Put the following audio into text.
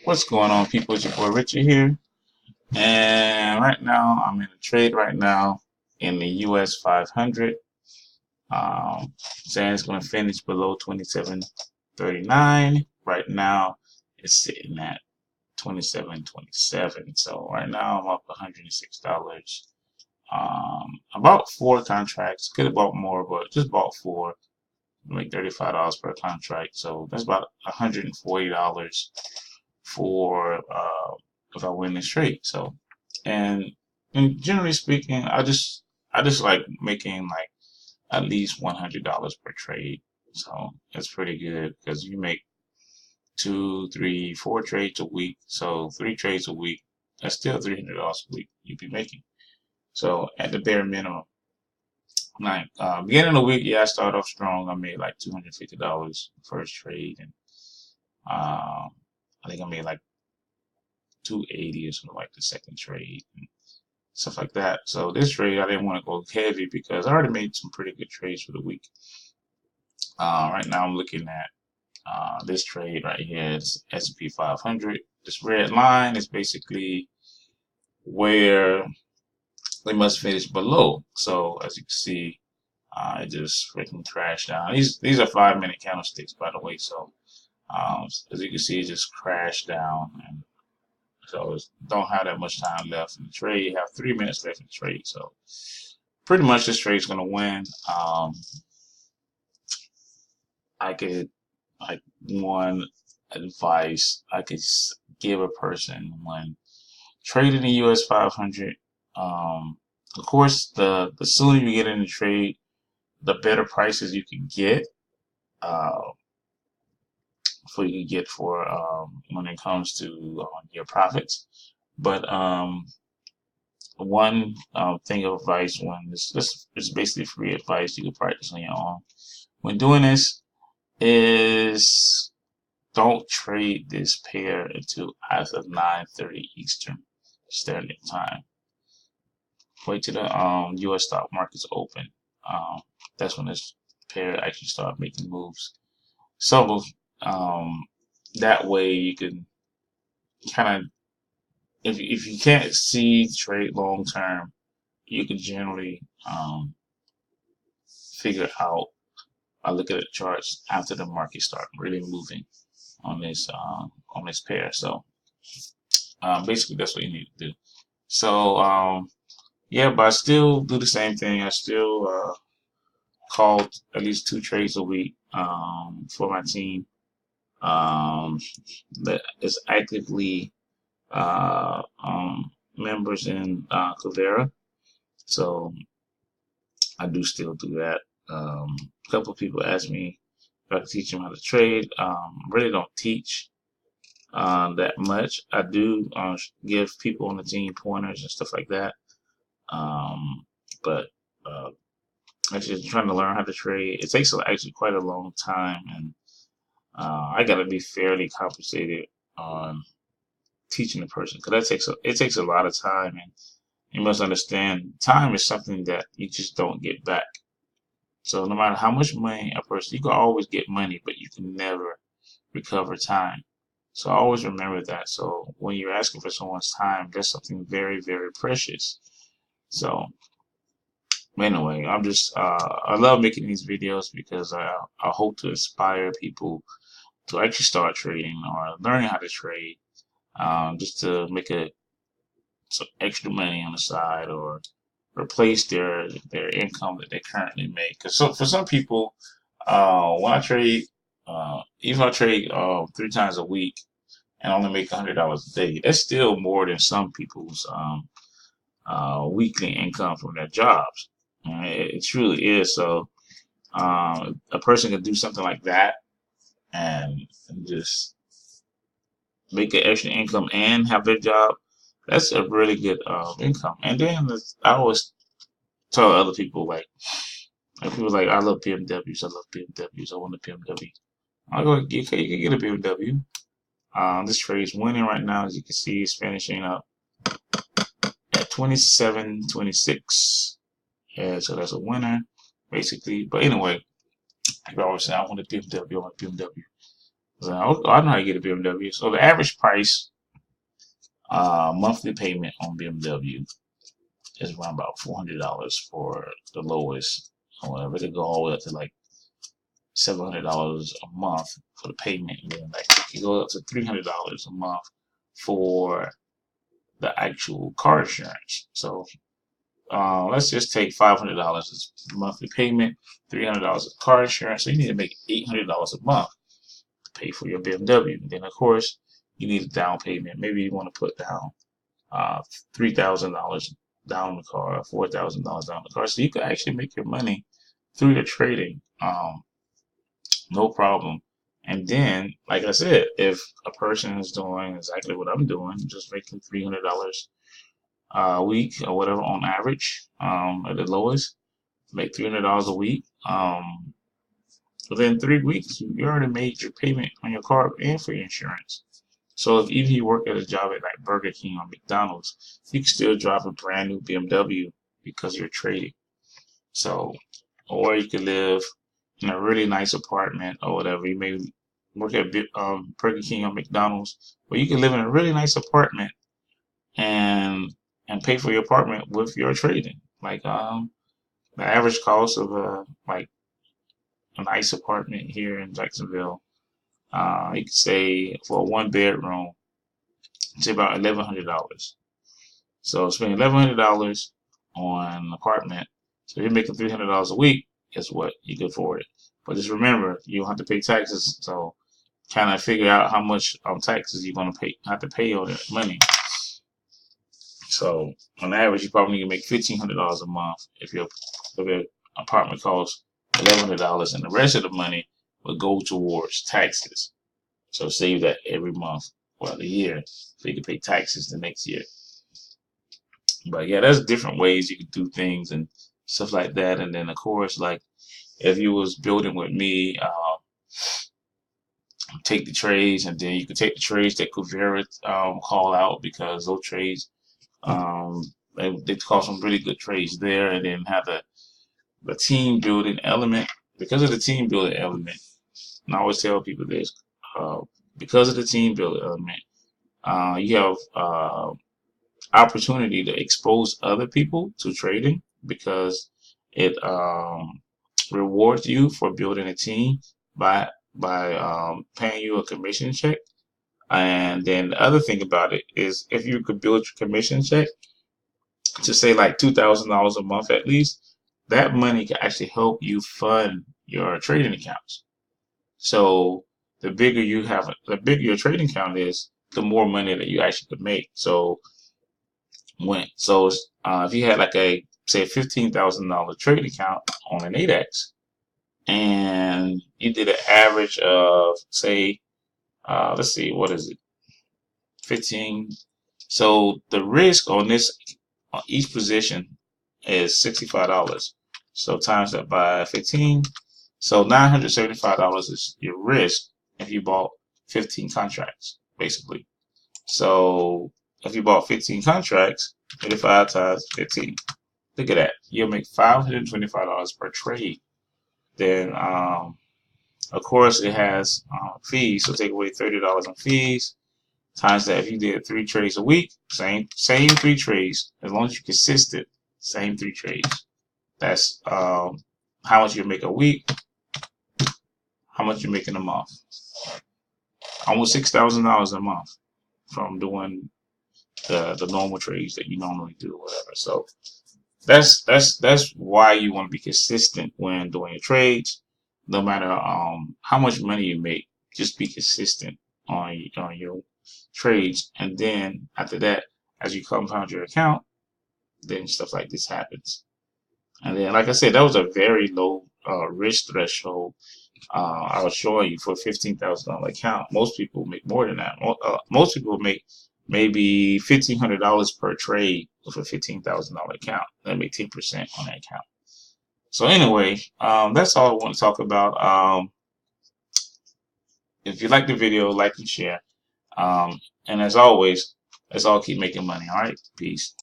What's going on, people? It's your boy Richard here, and right now I'm in a trade right now in the US 500. Saying it's going to finish below 27.39. Right now, it's sitting at 27.27. So right now I'm up $106. About four contracts. Could have bought more, but just bought four. Make $35 per contract. So that's about $140 for if I win this trade. So, and generally speaking, I just like making like at least $100 per trade. So that's pretty good because you make two, three, four trades a week. So three trades a week. That's still $300 a week you'd be making. So at the bare minimum, like beginning of the week, yeah, I started off strong. I made like $250 first trade, and I think I made like 280 or something like the second trade and stuff like that. So this trade I didn't want to go heavy because I already made some pretty good trades for the week. Right now I'm looking at this trade right here. It's S&P 500. This red line is basically where they must finish below. So as you can see, it just freaking crashed down. These are 5 minute candlesticks, by the way. So as you can see, it just crashed down, and so don't have that much time left in the trade. You have 3 minutes left in the trade. So pretty much this trade's gonna win. I could like one advice I could give a person when trading the US 500. Of course, the sooner you get in the trade, the better prices you can get. Uh, for you can get for when it comes to your profits. But one thing of advice when this is basically free advice you can practice on your own. When doing this is don't trade this pair until after 9:30 Eastern Standard Time. Wait till the U.S. stock market's open. Um, that's when this pair actually start making moves. So um, that way you can kind of if you can't see trade long term, you can generally figure out. I look at the charts after the market start really moving on this pair. So basically, that's what you need to do. So yeah, but I still do the same thing. I still call at least two trades a week for my team that is actively members in Clavera. So I do still do that. A couple of people ask me if I can teach them how to trade. Really don't teach that much. I do give people on the team pointers and stuff like that. But I'm just trying to learn how to trade. It takes actually quite a long time, and I got to be fairly compensated on teaching a person because it takes a lot of time, and you must understand time is something that you just don't get back. So no matter how much money a person, you can always get money, but you can never recover time. So always remember that. So when you're asking for someone's time, that's something very, very precious. So anyway, I love making these videos because I hope to inspire people to actually start trading or learning how to trade, just to make some extra money on the side or replace their income that they currently make. Because so for some people, when I trade, even if I trade 3 times a week and only make $100 a day, that's still more than some people's weekly income from their jobs. It truly is. So a person can do something like that and just make an extra income and have their job. That's a really good income. And then I always tell other people like people like I love BMWs. I love BMWs. I want a BMW. I go, you can get a BMW. This trade is winning right now, as you can see. It's finishing up at 27.26. Yeah, so that's a winner, basically. But anyway, people always say, I want a BMW, I want a BMW. So I know how to get a BMW. So the average price, monthly payment on BMW is around about $400 for the lowest. Or whatever, it could go all the way up to like $700 a month for the payment, and then like it goes up to $300 a month for the actual car insurance. So let's just take $500 as monthly payment, $300 of car insurance. So you need to make $800 a month to pay for your BMW. And then of course you need a down payment. Maybe you want to put down $3,000 down the car, $4,000 down the car, so you can actually make your money through the trading. No problem. And then, like I said, if a person is doing exactly what I'm doing, just making $300 a week or whatever on average, at the lowest, make $300 a week. Within 3 weeks, you already made your payment on your car and for your insurance. So if even you work at a job at like Burger King or McDonald's, you can still drive a brand new BMW because you're trading. So, or you could live in a really nice apartment or whatever. You may work at Burger King or McDonald's, but you can live in a really nice apartment and pay for your apartment with your trading. Like the average cost of like a nice apartment here in Jacksonville, you could say for a 1 bedroom, it's about $1,100. So spending $1,100 on an apartment, so you're making $300 a week. Guess what? You can afford it. But just remember, you don't have to pay taxes. So kind of figure out how much taxes you're gonna have to pay on that money. So on average, you probably need to make $1,500 a month if your apartment costs $1,100, and the rest of the money will go towards taxes. So save that every month or the year, so you can pay taxes the next year. But yeah, there's different ways you can do things and stuff like that. And then of course, like if you was building with me, take the trades, and then you could take the trades that Kuvera call out, because those trades they call some really good trades there, and then have the team building element. Because of the team building element, and I always tell people this, because of the team building element, you have opportunity to expose other people to trading, because it rewards you for building a team by paying you a commission check. And then the other thing about it is, if you could build your commission check to say like $2,000 a month at least, that money can actually help you fund your trading accounts. So the bigger your trading account is, the more money that you actually could make. So if you had like a say $15,000 trading account on an Nadex, and you did an average of say, let's see, what is it, 15. So the risk on each position is $65. So times that by 15. So $975 is your risk if you bought 15 contracts, basically. So if you bought 15 contracts, 35 times 15. Look at that. You'll make $525 per trade. Then, of course, it has fees. So take away $30 on fees. Times that, if you did 3 trades a week, same 3 trades. As long as you're consistent, same 3 trades. That's how much you make a week. How much you make in a month? Almost $6,000 a month from doing the normal trades that you normally do, or whatever. So that's why you want to be consistent when doing your trades. No matter how much money you make, just be consistent on your trades. And then after that, as you compound your account, then stuff like this happens. And then, like I said, that was a very low risk threshold. I was showing you for a $15,000 account. Most people make more than that. Most people make maybe $1,500 per trade with a $15,000 account. They make 10% on that account. So anyway, that's all I want to talk about. If you like the video, like and share. And as always, let's all keep making money. All right, peace.